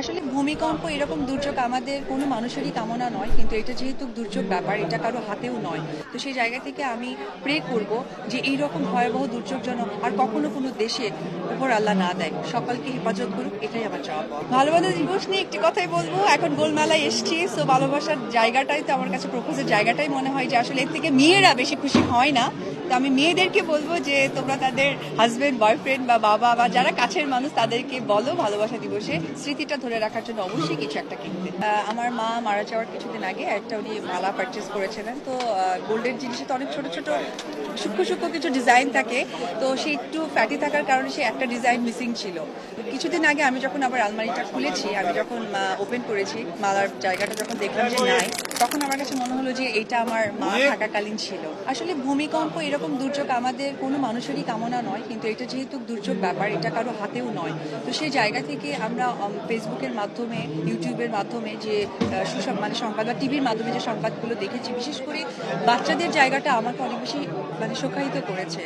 আসলে ভূমিকম্প এরকম দুর্যোগ আমাদের কোনো মানুষেরই কামনা নয়, কিন্তু এটা যেহেতু দুর্যোগ ব্যাপার, এটা কারো হাতেও নয়। তো সেই জায়গা থেকে আমি প্রে করব যে এই রকম ভয়াবহ দুর্যোগ যেন আর কখনো কোনো দেশে উপর আল্লাহ না দেয়, সকলকে হেফাজত করুক, এটাই আমার চাওয়া। ভালোবাসা দিবস নিয়ে একটি কথাই বলবো, এখন গোলমেলায় এসছি, সো ভালোবাসার জায়গাটাই তো আমার কাছে প্রপোজের জায়গাটাই মনে হয় যে আসলে এর থেকে মেয়েরা বেশি খুশি হয় না। তো আমি মেয়েদেরকে বলবো যে তোমরা তাদের হাজবেন্ড, বয়ফ্রেন্ড বা বাবা বা যারা কাছের মানুষ তাদেরকে বলো ভালোবাসা দিবসে স্মৃতিটা ধরে রাখার জন্য অবশ্যই কিছু একটা কিনতে। আমার মা মারা যাওয়ার কিছুদিন আগে একটা উনি মালা পারচেস করেছিলেন। তো গোল্ডের জিনিসে তো অনেক ছোট ছোট সূক্ষ্ম সূক্ষ্ম কিছু ডিজাইন থাকে, তো সে একটু ফ্যাটি থাকার কারণে সে একটা ডিজাইন মিসিং ছিল। কিছুদিন আগে আমি যখন আবার আলমারিটা খুলেছি, আমি যখন ওপেন করেছি মালার জায়গাটা যখন দেখলাম যে নাই, তখন আমার কাছে মনে হলো যে এটা আমার মা থাকাকালীন ছিল। আসলে ভূমিকম্প এরকম দুর্যোগ আমাদের কোনো মানুষেরই কামনা নয়, কিন্তু এটা যেহেতু দুর্যোগ ব্যাপার, এটা কারো হাতেও নয়। তো সেই জায়গা থেকে আমরা ফেসবুকের মাধ্যমে, ইউটিউবের মাধ্যমে যে মানে সংবাদ বা টিভির মাধ্যমে যে সংবাদগুলো দেখেছি, বিশেষ করে বাচ্চাদের জায়গাটা আমাকে অনেক বেশি মানে শোকায়িত করেছে।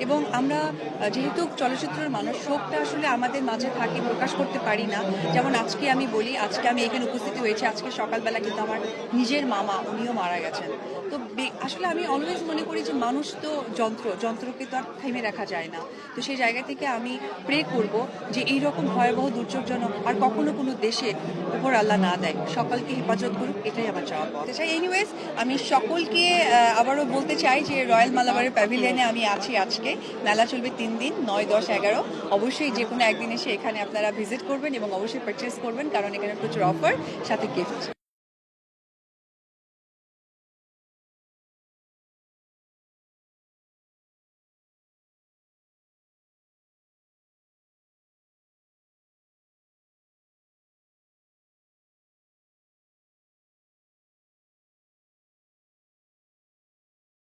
এবং আমরা যেহেতু চলচ্চিত্রের মানুষ, শোকটা আসলে আমাদের মাঝে থাকে, প্রকাশ করতে পারি না। যেমন আজকে আমি বলি, আজকে আমি এখানে উপস্থিত হয়েছি, আজকে সকালবেলা কিন্তু আমার নিজের মামা উনিও মারা গেছেন। তো আসলে আমি অলওয়েজ মনে করি যে মানুষ তো যন্ত্রকে তো আর থেমে রাখা যায় না। তো সেই জায়গা থেকে আমি প্রে করব যে এই রকম ভয়াবহ দুর্যোগ যেন আর কখনো কোনো দেশে উপর আল্লাহ না দেয়, সকলকে হেফাজত করুক, এটাই আমার চাওয়া। এনিওয়েজ, আমি সকলকে আবারও বলতে চাই যে রয়্যাল মালাবারের প্যাভিলিয়নে আমি আছি আজকে। মেলা চলবে 3 দিন, 9, 10, 11। অবশ্যই যে কোনো একদিন এসে এখানে আপনারা ভিজিট করবেন এবং অবশ্যই পারচেস করবেন, কারণ এখানে প্রচুর অফার, সাথে গিফট।